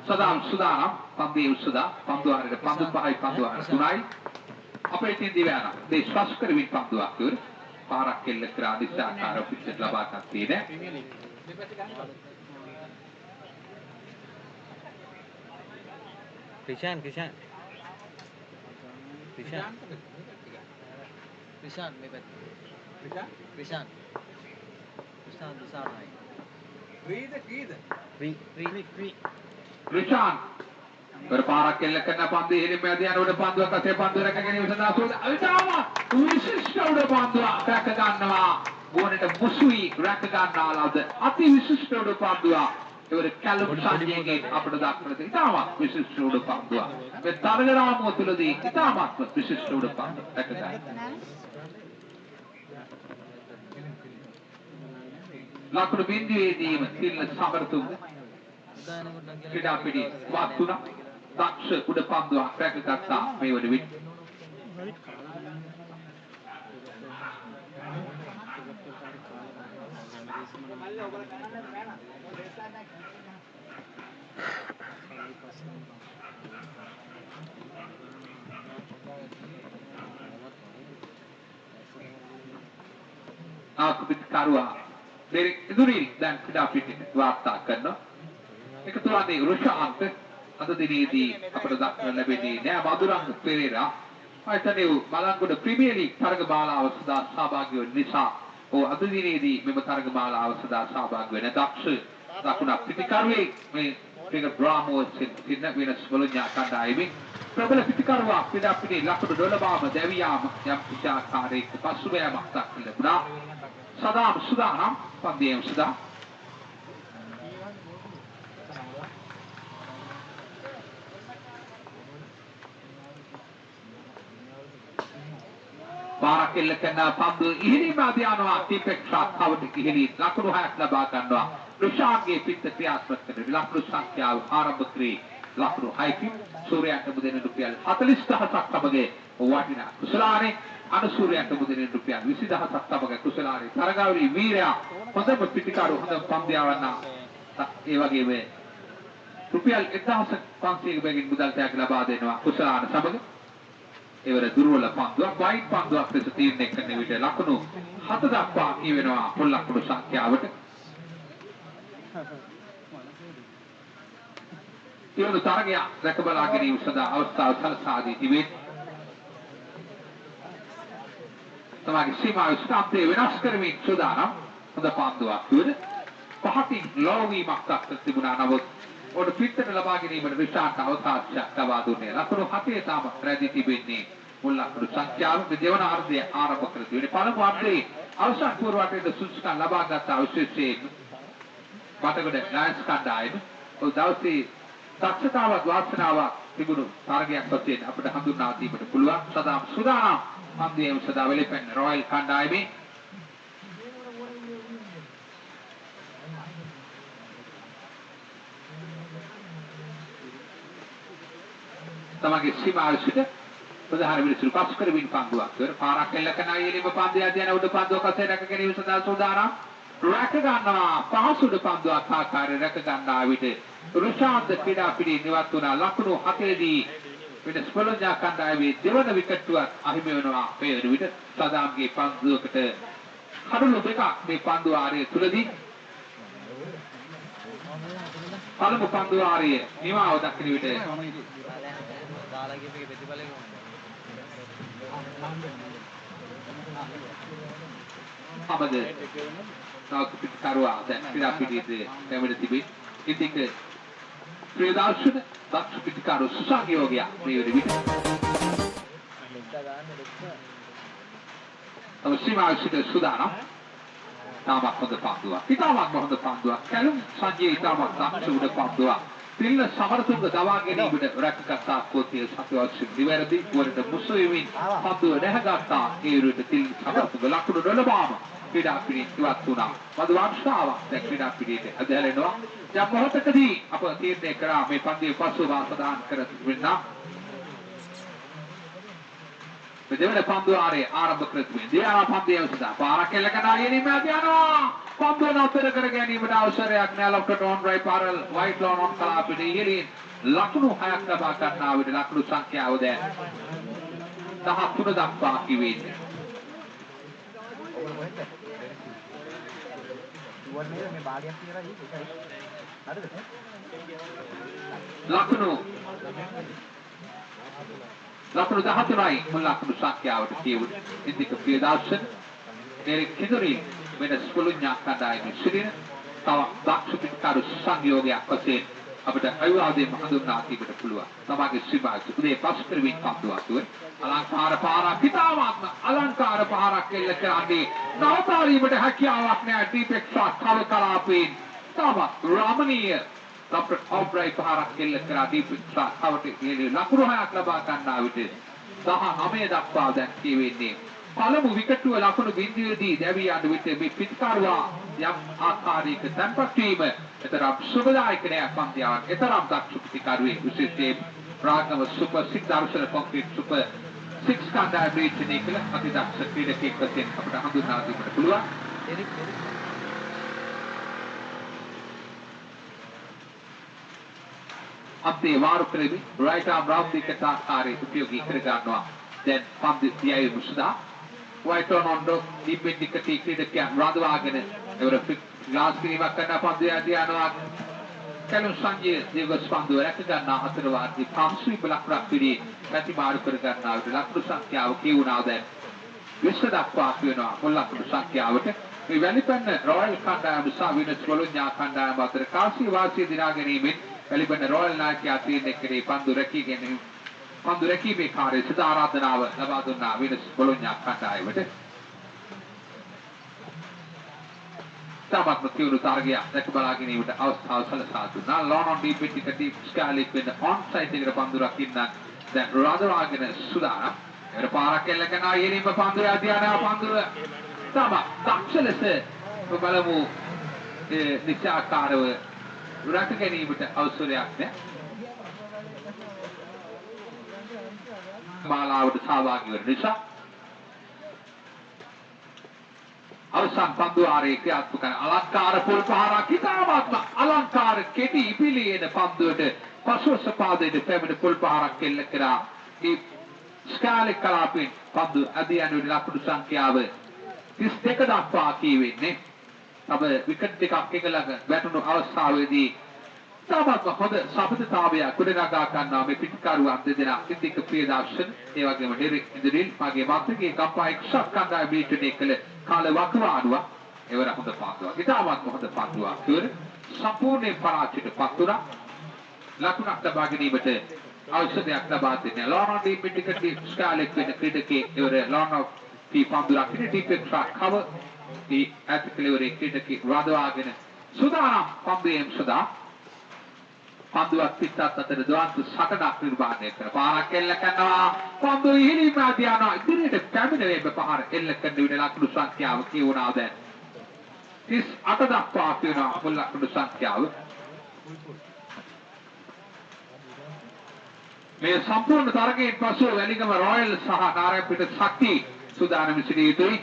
සදාම් සුදානම් පන්දුවේ උසුදා පන්දුවාරේ පන්දු පහයි පන්දුවාර තුනයි අපේ තින් දිවයන මේ ස්පර්ශ කරමින් පන්දුවක් උර පාරක් කෙල්ල කර අදිශාකාර පිටට ලබා ගන්න තියෙන Krishan මේ පැත්ත Krishan දිසාරයි Krishan berparak කෙල්ල කරන පන්දුවේ ඉහිලින් මැද යනකොට පන්දුවක් අතේ පන්දුව රැක ගැනීම සඳහා අවිතාම විශිෂ්ට උඩ පන්දුවක් රැක ගන්නවා ගෝනට මුසුයි රැක ගන්නාලාද අති විශිෂ්ට උඩ පන්දුවක් ඉවර කැලුම් සංජයගේ අපිට දක්වන ඉතාමත් විශිෂ්ට උඩ පන්දුවක් මේ තරග රාමුව තුලදී ඉතාමත් විශිෂ්ට උඩ පන්දුවක් රැක ගන්නවා ලකුණු බින්දුවේදීම තිල්ල සමරතුංග ක්‍රීඩා පිටි වත් තුනක් දක්ෂ උඩ පන්දුවක් රැකගත්තා මේ වන විට ආකුපිට කරුවා දෙරි ඉදුරි දැන් ක්‍රීඩා පිටිට වාර්තා කරනවා එකතු වන්නේ රුෂාන්ත අද දිනේදී අපට දක්වන්න ලැබෙන්නේ නෑ මధుරංග පෙරේරා අයිතනේ බලංගොඩ ප්‍රීමියර් ලීග් තරග මාලාව සදා සහභාගී වෙන නිසා අද දිනේදී මෙම තරග මාලාව සදා සහභාගී වෙන දක්ෂ දකුණක් පිටිකරුවේ මේ ක්‍රිකට් බ්‍රාමෝස් සින්න වෙනස් බොලොඥා කණ්ඩායමේ ප්‍රබල පිටිකරුවා ක්‍රීඩා පිටේ ලකුණු 12ම දැවියාම යම් කිසිආකාරයක පසුබෑමක් දක්වන්න ලැබුණා සදාම් සුදානම් පන්දියම් සදා පාරක් එල්ල කරන පන්දු ඉහිලින්ම අධ්‍යානවා ටිපෙක්සා කවුඩ් ඉහිලි ලකුණු 6ක් ලබා ගන්නවා රුෂාන්ගේ පිට ක්‍රියාත්මක කරන ලකුණු සංඛ්‍යාව ආරම්භ කරේ ලකුණු 6කින් සූර්යයන්ට මුදෙන රුපියල් 40000ක් සමග වටිනා කුසලානේ අනුසූර්යයන්ට මුදෙන රුපියල් 20000ක් සමග කුසලානේ තරගාවලි වීරයා හොඳම පිටිකාරු හොඳ පන්දියවන්න ඒ වගේම රුපියල් 1500ක බැගින් මුදල් තෑග ලබා දෙනවා කුසලාන සමග එවර දුර්වල පන්දුවක් වයිට් පන්දුවක් ලෙස තීරණය කරන විට ලකුණු 7 දක්වා කියවෙනවා පොල් ලකුණු සංඛ්‍යාවට. ඊළඟ තරගය රැකබලා ගැනීම සඳහා අවස්ථාව සලසා දී තිබේ. තමගේ සීමාව ස්ථාපිතේ වෙනස් කරමින් සූදානම් හොඳ පන්දුවක් උඩ පහකින් ලෝවීමක් දක්ව තිබුණා නමුත් ඔඩ පිටට ලබා ගැනීමට විශාල අවකාශයක් ලබා දුන්නේ. ලකුණු 7 තාම රැඳී තිබෙන්නේ මුල් ලකුණු සංඛ්‍යාව දෙවන අර්ධය ආරම්භ කර තිබෙන්නේ. පළමු අර්ධයේ අවසන් පුරවටේට සුදුසුකම් ලබා ගත් විශේෂයෙන් බටගොඩ ලයන්ස් කණ්ඩායම ඔය දවසේ දක්ෂතාවක් වාසනාවක් තිබුණු තරගයක් වශයෙන් අපිට හඳුන්වා දීමට පුළුවන්. සදාම් සුදානම් පන්දුවේම සදා වෙලෙපෙන් රොයල් කණ්ඩායමේ තමගේ සීමාව සිට ප්‍රධාන විනිසුරු පසු කරමින් පන්දුවක් කර පාරක් එල්ල කරන අයෙලිම පන්දු යන උඩ පන්දුවක් අතේ රැක ගැනීම සඳහා සූදානම් රැක ගන්නවා පහසු උඩ පන්දුවක් ආකාරයෙන් රැක ගන්නා විට රුෂාන්ත ක්‍රීඩා පිටි නිවත් වුණා ලකුණු 7 දී වෙනස් බොලොඥා කණ්ඩායමේ දෙවන විකට්ටුවක් අහිමි වෙනවා පෙර විට සදාම්ගේ පන්දුවකට කඩළු දෙකක් මේ පන්දු ආරයේ තුලදී පළමු පන්දු ආරයේ නිමාව දක්වන විට අපද තාක්ෂික කරුවා දැන් ක්‍රීඩා පිටියේ පැමිණ තිබේ. ඉතින් ක්‍රීඩාශන තාක්ෂික පිටිකාරු සුසාගියෝගය මේ විදිහට අවශ්‍යමාසිත සුදානම් තාමත් හොඳ පන්දුවක්. ඉතාමත් හොඳ පන්දුවක්. කැලුම් සංජය ඉතාමත් දක්ෂ උඩ පන්දුවක්. තිල්ල සමරතුංග දවා ගැනීමට රැකගත්තා කෝතිය සතුවක්ෂ දිවැරදි වරට මුසුවිමින් පන්දුව නැහගත්තා ඒ විරුද්ධ තිල් සමරතුංග ලකුණු 12ම ක්‍රීඩා පිටින් ඉවත් වුණා. මද වර්ෂාවක් දැන් ක්‍රීඩා පිටියේ අධ්‍යයනනවා. දැන් මොහොතකදී අප තීරණය කරා මේ පන්දුවේ පසුව වාසදාන කර තිබෙනවා. මේ දෙවන පන්දු ආරේ ආරම්භ කර තිබෙනවා. දෙවන පන්දුවේ සදා පාරක් එල්ල කරන අයෙලිම යනවා. පන්දුව නතර කර ගැනීමට අවසරයක් නෑ. ලොක්ට ඩොන් රයි පාරල් වයිට් ලෝන් ඔන් කලාපිට ඉහළින් ලකුණු 6ක් ලබා ගන්නා විට ලකුණු සංඛ්‍යාව දැන් 13 දක්වා කිවෙන්නේ. ලකුණු 13යි මුල් ලකුණු සංඛ්‍යාවට කියවුනේ. ඉන්දික ප්‍රියදර්ශන එරික් කිදුරි වෙනස් කුළුඤ්ඤා කණ්ඩායමේ සිටින තව දක්ෂ පිටකරු සංයෝගයක් වශයෙන් අපිට අයුවාදයෙන් හඳුන්වා දීමට පුළුවන්. තමගේ ශ්‍රීමාත් උදේ පස්කරමින් පන්දුවතුවේ අලංකාර පාරක් හිතාවත්ම අලංකාර පාරක් එල්ල කරන්නේ නවතාලීමට හැකියාවක් නැහැ. ඩීපෙක්සා කව කලාපේ තම රාමනීය ડોક્ટર ඔබ්‍රයි පාරක් එල්ල කරා ඩීපෙක්සා කවට ලකුණු 6ක් ලබා ගන්නා විට 19 දක්වා දැන් කියවෙන්නේ. පළමු විකටුව ලකුණු බිඳුවේදී දැවී යන විට මේ පිටකරුවා යම් ආකාරයක තැන්පත් වීම එතරම් සුබදායක නෑ. පන්දියාවක් එතරම් දක්ෂ පිටකරුවේ විශේෂයෙන් රාගම සුපර් 6 දර්ශන කොන්ක්‍රීට් සුපර් 6 කණ්ඩායමේ ඉන්නේ කියලා අතිදක්ෂ ක්‍රීඩකයෙක් වශයෙන් අපට හඳුන්වා දීමට පුළුවන්. අපේ වාරු කරෙමි රයිට් ආම් රාවුන්ඩ් එකට ආකාරයේ උපයෝගී කර ගන්නවා. දැන් පන්දු තියයි මුසදා වයිට් ඔන් ඩොක් දීපෙන් ටිකටි ක්‍රීඩකයන් රඳවාගෙන එවර ලාස් කිරීමක් කරන පන්දු යනවා. කලුන් සංජය දේවස් පන්දු රැක ගන්නා අතර වාර්ති පාස්වි බලක්රක් පිළි ප්‍රතිමාරු කර ගන්නා විට ලකුණු සංඛ්‍යාව කියුණා. දැන් 20 දක්වා කියනවා මුල් ලකුණු සංඛ්‍යාවට. මේ වැලිපන්න රොයල් කණ්ඩායම සහ විනස් කොලොන්යා කණ්ඩායම අතර කාසි වාසිය දිනා ගැනීමෙන් වැලිපන්න රොයල් නායකයා තීරණය කරේ පන්දු රැකී ගැනීම පන්දු රැකීමේ කාර්යය සදා ආරාධනාව ලබා දුන්නා විනස් කොලොන්යා කණ්ඩායමට. තමත්ම කියුණු තරගයක් දැක බලා ගැනීමට අවස්ථාව සලසා දුන්නා. ලෝනොන් ඩීපෙටි කටි ස්කාලික් වෙන ඔන් සයිට් එකට පන්දු රකින්න දැන් රඳවාගෙන සුදානම්. එවර පාරක් එල්ල කරනවා. ඊරින්ම පන්දුව යදියානා පන්දුව තම දක්ෂ ලෙස බලමු නිශ්චයාකාරව රැක ගැනීමට අවසරයක් නැහැ. මාලාවට සහභාගී වෙන නිසා අවසන් පන්දුවාරයේ ක්‍රියාත්මක කරන අලංකාර පොල් පහරක් හිතාවත්ම අලංකාර කෙටි ඉපිලියන පන්දුවට පසුවස පාදයට පැමිණ පොල් පහරක් එල්ල කරා. ඒ ස්කාලික් කලාපෙන් පන්දු අධි යන ලකුණු සංඛ්‍යාව 32 දක්වා කියවෙන්නේ. තව විකට් දෙකක් එක ළඟ වැටුණු අවස්ථාවේදී තාමත් හොඳ සබඳතාවයක් ගොඩනගා ගන්නවා මේ පිටිකරුවන් දෙදෙනා. ඉන්දික ප්‍රියදර්ශන ඒ වගේම ඩෙරික් ඉන්ද්‍රිල් මගේ මාතෘකේ කම්පා එක්සත් කණ්ඩායම බීටනේ කළ කාල වකවානුව එවර හොඳ පාන්දුවක්. ඉතාමත් හොඳ පාන්දුවක්. ඉවර සම්පූර්ණ පරාජයට පත්ුණා. ලකුණක් ලබා ගැනීමට අවශ්‍යයක් ලබා දෙන්නේ. ලෝනෝ ඩීපිටිකටි ස්කාලෙක් වෙන ක්‍රීඩකේ එවර ලෝනෝ පී පන්දුරක් ඉන්නේ ඩීපෙක්සා කව die ඇතිකලවරේ ක්‍රීඩකේ රඳවාගෙන සුදානම් පන්දුවෙන් සදා පන්දුවක් පිටත් අතර ද්වන්ත සටනක් නිර්මාණය කර පාරක් එල්ල කරනවා. පන්දුව ඉහිලින්ම යනවා. ඉදිරියට පැමිණ වේග පහර එල්ල කරන විට ලකුණු සංඛ්‍යාව කියවනවා. දැන් 38 දක්වා කියනවා මුල් ලකුණු සංඛ්‍යාව. මේ සම්පූර්ණ තරගයෙන් පසු වැලිගම රොයල් සහ නාරයන්පිට ශක්ති සුදානම් සිටිය යුතුයි.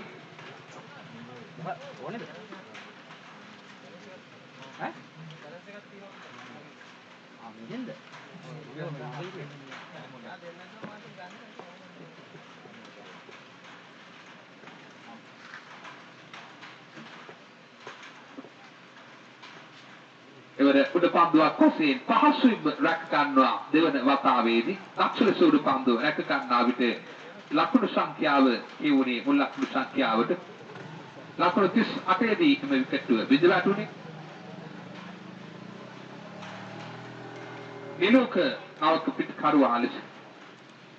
එවර උඩ පන්දුවක් වශයෙන් පහසුවෙන්ම රැක ගන්නවා. දෙවන වතාවේදී දක්ෂ ලෙස උඩ පන්දුව රැක ගන්නා විට ලකුණු සංඛ්‍යාව කියුණේ මුල් ලකුණු සංඛ්‍යාවට ලකුණු 38 දී මේ විකට්ටුව බිඳ වැටුනේ. නිලෝක නාවක පිටකරුවා ලෙස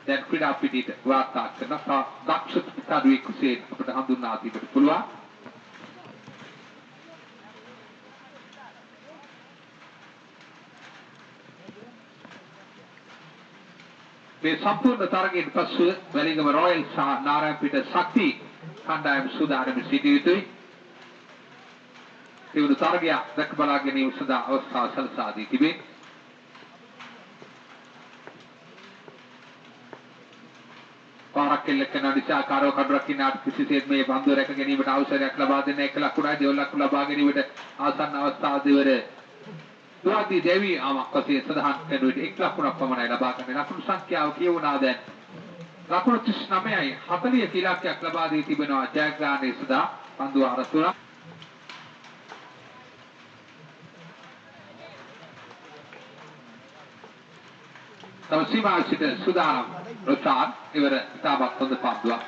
දැන් ක්‍රීඩා පිටියට වාර්තා කරන දක්ෂ පිටකරුවෙක් වශයෙන් අපට හඳුන්වා දීමට පුළුවන්. මේ සම්පූර්ණ තරගයෙන් පසු වැලිගම රොයල් සහ නාරයන්පිට ශක්ති කණ්ඩායම සූදානම් සිටිය යුතුයි. ඒ තරගය දැක බලා ගැනීම සඳහා අවස්ථාව සලසා දී තිබේ. පාරක් පාරක් එල්ල කරන නිසා කාරව කඩ රකින්නාට කිසිසේත් මේ පන්දුව රැක ගැනීමට අවසරයක් ලබා දෙන්න එක ලකුණයි දෙවලක් ලබා ගැනීමට ආසන්න අවස්ථාවේදී වර දුවාදී දෙවි ආමක්කසේ සඳහන් කරන විට එක් ලකුණක් පමණයි ලබා ගන්න. ලකුණු සංඛ්‍යාව කියවුණා දැන්. ලකුණු 39යි 40 ඉලක්කයක් ලබා දී තිබෙනවා ජයග්‍රහණය සඳහා පන්දුව අරතුරක්. තම සීමාසිත සුදානම් රොචාන් ඉවර ඉතාමත් හොඳ පන්දුවක්.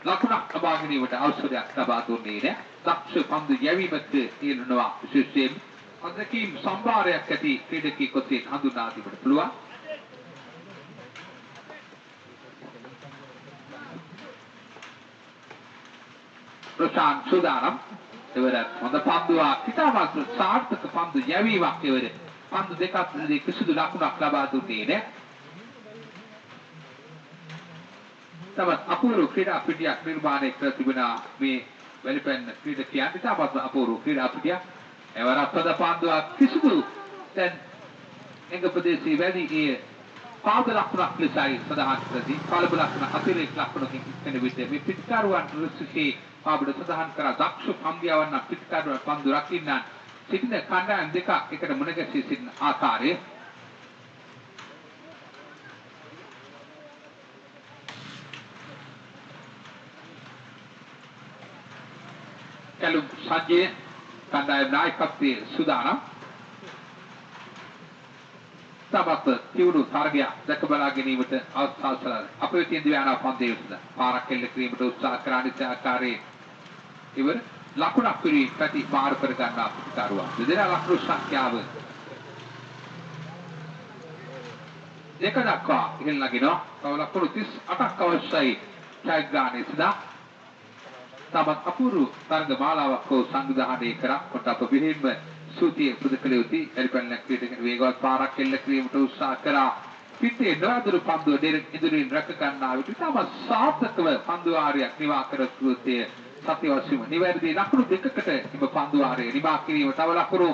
ලකුණක් ලබා ගැනීමට අවසරයක් ලබා දුන්නේ නැහැ. දක්ෂ පන්දු යැවීමට තියෙනවා විශේෂයෙන් අදකීම් සම්භාරයක් ඇති ක්‍රීඩකයෙකු ඔස්සේ හඳුනා දීමට පුළුවන්. රොචාන් සුදානම් ඉවර හොඳ පන්දුවක්. ඉතාමත් සාර්ථක පන්දු යැවීමක් ඉවර. පන්දු දෙකක් කිසිදු ලකුණක් ලබා දුන්නේ නැහැ. තවත් අපූර්ව ක්‍රීඩා පිටියක් නිර්මාණය කර තිබෙනා මේ වැලිපැන්න ක්‍රීඩකයන් ඉතාමත් අපූර්ව ක්‍රීඩා පිටියක්. එවරත් හොඳ පන්දුවක් කිසිදු දැන් එංග ප්‍රදේශයේ වැඩි ඒ පාද ලකුණක් ලෙසයි සඳහන් කරදී කලබ ලකුණ අතිරේක ලකුණකින් වෙන විට මේ පිටකරුවන් රුසිසේ පාබඩ සඳහන් කර දක්ෂ පන්දියවන්න පිටකරුවන් පන්දු රකින්න සිටින කණ්ඩායම් දෙකක් එකට මුණ ගැසී සිටින ආකාරය කලුම් සංජය කණ්ඩායම් නායකත්වයේ සුදානම් තවත් තියුණු තරගයක් දැක බලා ගැනීමට අවස්ථාව සලසන අපේ තියෙන දිව්‍යානා පන්දේවද පාරක් එල්ල කිරීමට උත්සාහ කරන ආකාරයේ ඉවර ලකුණක් පිරි පැති පාර කර ගන්නා පිටකරුවා දෙදෙනා ලකුණු සංඛ්‍යාව දෙක දක්වා ඉහළ නගිනවා. තව ලකුණු 38ක් අවශ්‍යයි ජයග්‍රහණය සඳහා. තමත් අපූර්ව තරග මාලාවක් හෝ සංවිධානය කර කොට අප විහිම්ම සූතිය පුද කළ යුතුයි. එලිපැන්න ක්‍රීඩකයන් වේගවත් පාරක් එල්ල කිරීමට උත්සාහ කරා. පිටේ නොඅදුරු පන්දුව ඩෙරෙක් ඉදිරියෙන් රැක ගන්නා විට තමත් සාර්ථකව පන්දු වාරයක් නිවා කර කෘත්‍යය සත්‍යවශ්‍යම නිවැරදි ලකුණු දෙකකට ඉබ පන්දු වාරය නිවා කිරීම තව ලකුණු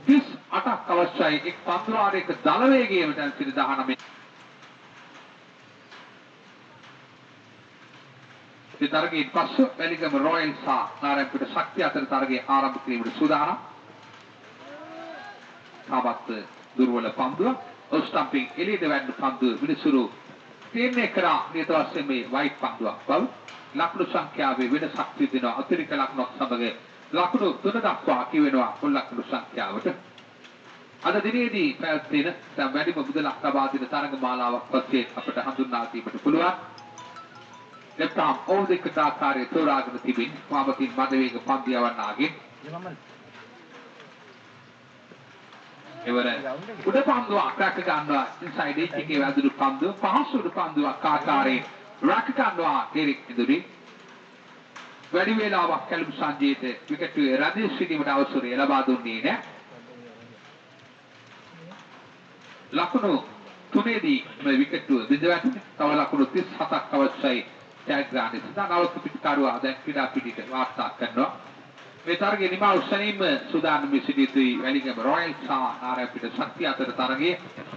38ක් අවශ්‍යයි. එක් පන්දු වාරයක දල වේගයම දැන් 19 මේ තරගයෙන් පසු වැලිගම රොයල් සහ නාරයන්පිට ශක්තිය අතර තරගය ආරම්භ කිරීමට සූදානම්. තාමත් දුර්වල පන්දුව ඔස්ටම්පින් එළියට වැන්න පන්දුව විනිසුරු තීරණය කරා නියත වශයෙන් මේ වයිට් පන්දුවක් බව ලකුණු සංඛ්‍යාවේ වෙනසක් තිබෙනවා. අතිරික්ත ලකුණක් සමග ලකුණු 3 දක්වා කියවෙනවා මුල් ලකුණු සංඛ්‍යාවට. අද දිනේදී පැවැත්වෙන දැන් වැඩිම මුදලක් ලබා දෙන තරග මාලාවක් වශයෙන් අපට හඳුන්වා දීමට පුළුවන්. ලැප්ටොප් ඕදිකට ආකාරයේ තෝරාගෙන තිබෙන මාමකින් මඩවේග පන්දියවන්නාගේ එවර උඩ පන්දුවක් රැක ගන්නවා. ඉන්සයිඩ් එජ් එකේ වැදුණු පන්දුව පහසු උඩ පන්දුවක් ආකාරයේ රැක ගන්නවා ඩෙරික් ඉදිරි. වැඩි වේලාවක් කැලුම් සංජීත විකට්ටුවේ රැඳී සිටීමට අවසරය ලබා දුන්නේ නැහැ. ලකුණු 3දී මේ විකට්ටුව බිඳවැටෙන තව ලකුණු 37ක් අවශ්‍යයි. ජයග්‍රහණය සඳහා නවක පිටකරුවා දැන් ක්‍රීඩා පිටිට වාර්තා කරනවා. මේ තරගයේ නිමා උත්සවීම සූදානම් සිටිතුයි වැලිගම රොයල් සහ නාරයන්පිට ශක්තිය අතර තරගයේ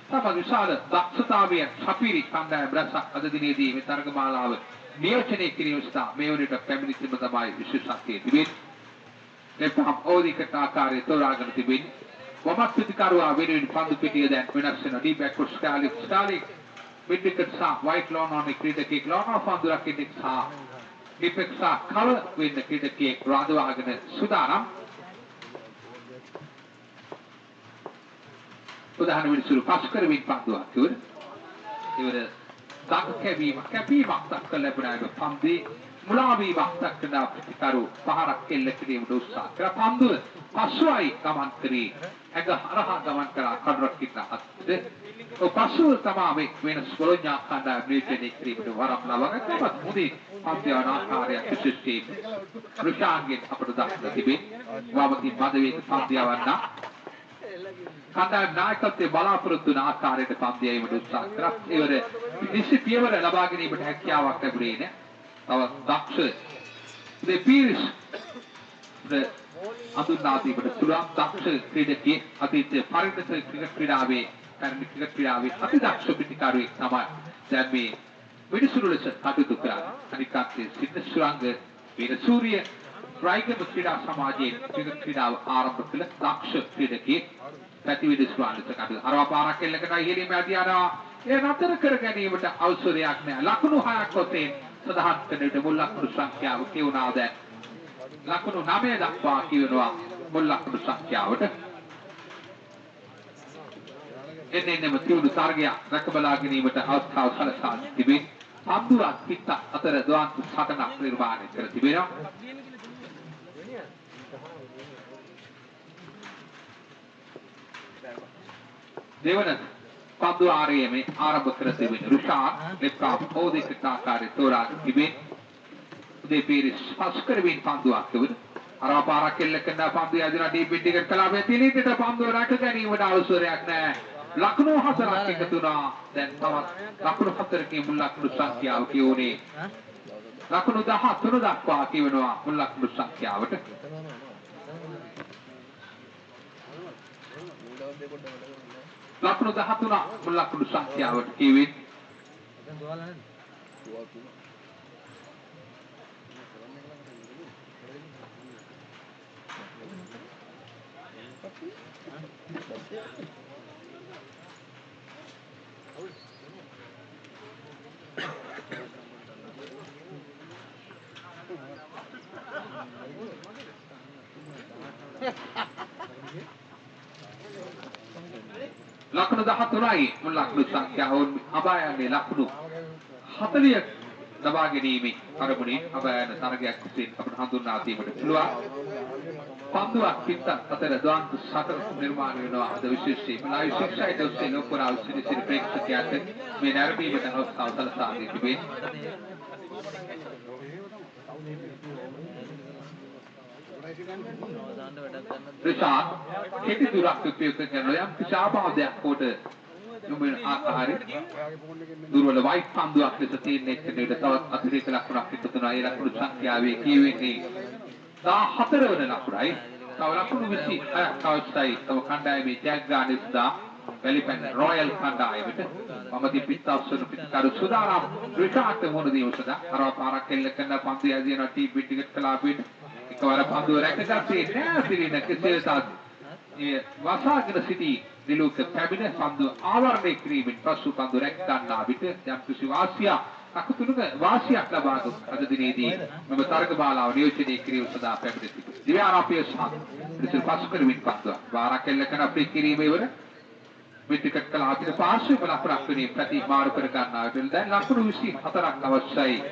තම විශාල දක්ෂතාවය සපිරි කණ්ඩායම් රැසක් අද දිනේදී මේ තරග මාලාව නියෝජනය කිරීම සඳහා මේ වනට පැමිණි තිබෙන තමයි විශේෂත්වයේ තිබෙන්නේ. ලැප්ටොප් ඕදිකට ආකාරයේ තෝරාගෙන තිබෙන්නේ. වමත් පිටකරුවා වෙනුවෙන් පන්දු පිටිය දැන් වෙනස් වෙන ඩීබැක්වර්ඩ් ස්ටාලික් Midwicket sah white lawn on the cricket lawn of on the racket sah Deepak sah color with the cricket Radhavagana Sudaram උදාහරණ විදිහට පස්කර වින් පන්දුවක් කිව්වද ඉවර දක්කැවීමක් කැපීමක් දක්වලා ලැබුණා. පන්දේ මුලාවීමක් දක්වන ප්‍රතිකරු පහරක් එල්ල කිරීමට උත්සාහ කළා. පන්දුව පසුයි ගමන් කරේ. ඇඟ හරහා ගමන් කරා කඩරක් ඉන්න අත්ද පසුව තමයි වෙනස් බොලොඥා කණ්ඩායම නිර්දේශනය කිරීමට වරම් ලබා ගත්තත් මුදී පන්දියන ආකාරයක් විශේෂයෙන් රුෂාන්ගෙන් අපට දක්වලා තිබෙන්නේ. වාමකින් මදවේග පන්දියවන්න කණ්ඩායම් නායකත්වයේ බලාපොරොත්තු වන ආකාරයට පන්දියීමට උත්සාහ කරා. ඒවර නිසි පියවර ලබා ගැනීමට හැකියාවක් ලැබුණේ නැහැ. තව දක්ෂ දෙපීරිස් අඳුනා දීමට පුළුවන් දක්ෂ ක්‍රීඩකයෙක් අතීතයේ පරිණත ක්‍රිකට් ක්‍රීඩාවේ පැරණි ක්‍රිකට් ක්‍රීඩාවේ අති දක්ෂ පිටිකරුවෙක් තමයි දැන් මේ මිනිසුරු ලෙස කටයුතු කරා. අනික් අතේ සිද්ධ සුරංග වීරසූරිය ප්‍රයිගම ක්‍රීඩා සමාජයේ ක්‍රීඩාව ආරම්භ කළ දක්ෂ ක්‍රීඩකයෙක් පැතිවිද සුරංග කටයුතු. අරවා පාරක් එල්ලකට ඉහළින්ම යනවා. ඒ නතර කර ගැනීමට අවසරයක් නැහැ. ලකුණු 6ක් ඔතෙන් සඳහන් කරන විට මුල් ලකුණු සංඛ්‍යාව කියුණා දැන්. ලකුණු 9 දක්වා කියනවා මුල් ලකුණු සංඛ්‍යාවට. එන්නෙම තියුණු තරගයක් රැකබලා ගැනීමට අවස්ථාව සලසා තිබේ. පන්දුවක් පිට අතර ද්වන්ත සටනක් නිර්මාණය කර තිබෙනවා. දෙවන පන්දු ආරයේම ආරම්භ කර තිබෙන රුෂාන් ලෙප්කාප් ඕදිකට ආකාරයේ තෝරා තිබේ. උදේ පීරිස් පස්කරමින් පන්දුවක් තිබුණ. අරවා පාරක් එල්ල කරන පන්දු යදිනා ඩීප් පිටිකට කලාවේ තිනිටට පන්දුව රැක ගැනීමට අවසරයක් නැහැ. ලකුණු 4ක් එකතු වුණා. දැන් තවත් ලකුණු 4කින් මුල් ලකුණු සංඛ්‍යාව කියෝනේ. ලකුණු 13 දක්වා කියවෙනවා මුල් ලකුණු සංඛ්‍යාවට. ලකුණු 13 මුල් ලකුණු සංඛ්‍යාවට කියවේ. ලකුණු 13යි මුල් ලකුණු සංඛ්‍යාව අබායන්නේ ලකුණු 40 ලබා ගැනීමේ අරමුණේ අබායන තරගයක් විසින් අපට හඳුන්වා දීමට පුළුවන්. පන්දුවක් පිට අතර ද්වන්ත සතර නිර්මාණය වෙනවා. අද විශේෂයෙන් ලයිව් ශික්ෂායට ඔස්සේ ලෝකරාල් සිරිසිරි ප්‍රේක්ෂකයාට මේ නැරඹීමට අවස්ථාව සලසා දී තිබේ. ප්‍රසාද කෙටි දුරක් උපයෝග කරන යම් කිසිආපාදයක් කොට යොමුන ආකාරයේ දුර්වල වයිට් පන්දුවක් ලෙස තීරණය කරන විට තවත් අතිරේක ලකුණක් එකතු වෙනවා. ඒ ලකුණු සංඛ්‍යාවේ කියවෙන්නේ 14 වන ලකුණයි. තව ලකුණු 26ක් අවශ්‍යයි. තව කණ්ඩායමේ ජයග්‍රහණයස්දා වැලිපැන්න රොයල් කණ්ඩායමට මමදී පිටවසන පිටකරු සුදාරම් රිකාට මොන දිවසද අරවා පාරක් එල්ල කරන පන්දු යදින ටීම් පිටිකට කලාපෙට එකවර පන්දුව රැකගත්තේ නැහැ. පිළින කෙසේතත් ඒ වසාගෙන සිටි දිලුක පැමිණ පන්දුව ආවරණය කිරීමෙන් පසු පන්දුව රැක ගන්නා විට යම් කිසි අකුතුලක වාසියක් ලබා දුන් අද දිනේදී මම තරග බාලාව නියෝජනය කිරීම සඳහා පැමිණ සිටිනවා. දිව්‍යාරාපිය සහ ඉතින් පසු කරමින් පන්දුව වාරක් එල්ල කරන අපේ කිරීම ඉවර විටිකට කලා අපිට පාර්ශ්ව ලකුණක් වෙනින් ප්‍රතිමාරු කර ගන්නා විට දැන් ලකුණු 24ක් අවශ්‍යයි.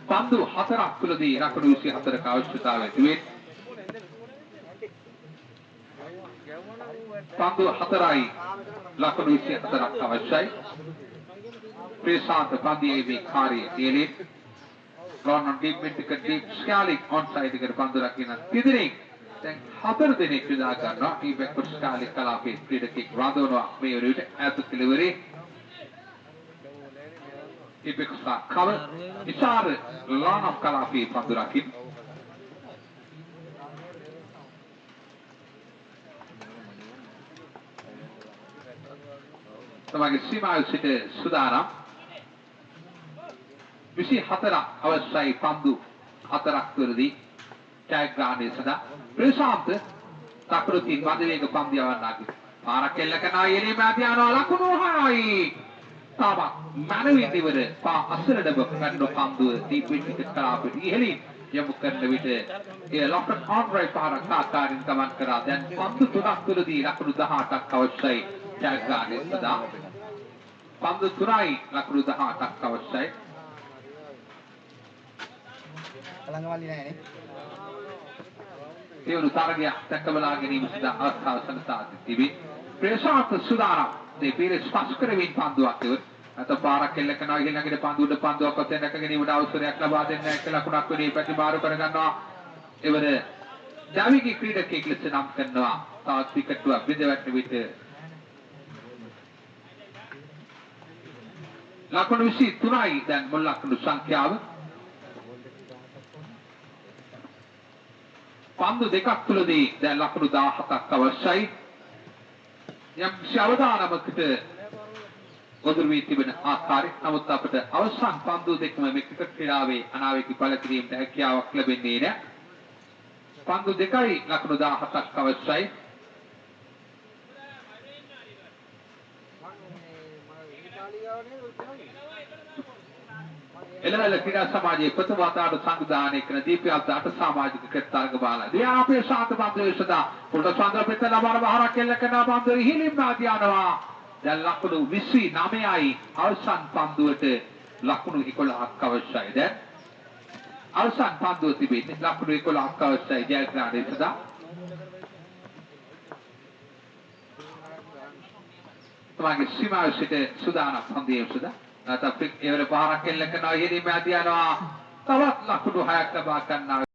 පන්දු 4ක් තුලදී ලකුණු 24ක අවශ්‍යතාවය තිබේ. පන්දු 4යි ලකුණු 24ක් අවශ්‍යයි. ප්‍රේසාන්ත පන්දියේ මේ කාර්යය තියලේ ගොන්නන් ඩීප් මිට්ක ඩීප් ස්කාලික් ඔන්සයිඩ් එකට පන්දු රකින්න තිදෙනෙක් දැන් 4 දෙනෙක් විදා ගන්නවා. ටීම් බැක්වර්ඩ් ස්කාලික් කලාපේ ක්‍රීඩකෙක් රඳවනවා මේ වරුවට ඈත කෙළවරේ ඉබෙක්සා කව ඉසාර ලාන් ඔෆ් කලාපේ පන්දු රකින්න. තමගේ සීමාව සිට සුදානම් 24ක් අවශ්‍යයි. පන්දු 4ක් තුරදී ජයග්‍රහණය සඳහා ප්‍රශාන්ත තකෘතින් වදවේග පන්දු යවන්නාගේ පාරක් එල්ල කරන යෙලේ මැදි යනවා ලකුණු 6යි. තාමත් මනවින් ඉවර පා අසලඩම ගන්න පන්දුව දීපිටික කලාපෙට ඉහළින් යොමු කරන විට ඒ ලොකට් ආන්රයි පාරක් ආකාරයෙන් ගමන් කරා. දැන් පන්දු 3ක් තුරදී ලකුණු 18ක් අවශ්‍යයි ජයග්‍රහණය සඳහා. පන්දු 3යි ලකුණු 18ක් අවශ්‍යයි. අලංගවලි නැහැ නේ. ඒ තරගයක් දැකබලා ගැනීම සඳහා අවස්ථාව සලසා තිබේ. ප්‍රේසාන්ත සුදාරම් මේ පීරස් පස් කරමින් පන්දුවක් ඉවර. අත පාරක් එල්ල කරනවා. ඊළඟට පන්දුවට පන්දුවක් ඔතෙන් රැක ගැනීමට අවසරයක් ලබා දෙන්න එක ලකුණක් වෙනී ප්‍රතිමාරු කර ගන්නවා. ඉවර ඩාවිගේ ක්‍රීඩකයෙක් ලෙස නම් කරනවා. තවත් විකටුවක් බිඳවැටෙන විට ලකුණු 23යි දැන් මුල් ලකුණු සංඛ්‍යාව. පන්දු දෙකක් තුලදී දැන් ලකුණු 17ක් අවශ්‍යයි. යම් අවදානමකට ගොදුරු වී තිබෙන ආකාරය. නමුත් අපිට අවසන් පන්දු දෙකම මේ ක්‍රිකට් ක්‍රීඩාවේ අනාවේකී ඵල කිරීමට හැකියාවක් ලැබෙන්නේ නැහැ. පන්දු දෙකයි ලකුණු 17ක් අවශ්‍යයි. එළවල ක්‍රීඩා සමාජයේ ප්‍රතිවාදාට සංවිධානය කරන දීප්තියත් අට සමාජික ක්‍රීඩාංග බාලා. දියාපේ ශාන්ත බන්දේ සදා පොට සඳර පෙත ලබන බහරක් එල්ල කරන බන්දේ හිලිම් නාදියනවා. දැන් ලකුණු 29යි අවසන් පන්දුවට ලකුණු 11ක් අවශ්‍යයි. දැන් අවසන් පන්දුව තිබෙන්නේ ලකුණු 11ක් අවශ්‍යයි ජයග්‍රහණය සදා. තමගේ සීමාව සිට සුදානම් පන්දියේ සදා තප්පික් එවර පහරක් එල්ල කරනවා හිලිම් නාදියනවා. තවත් ලකුණු 6ක් ලබා ගන්නවා.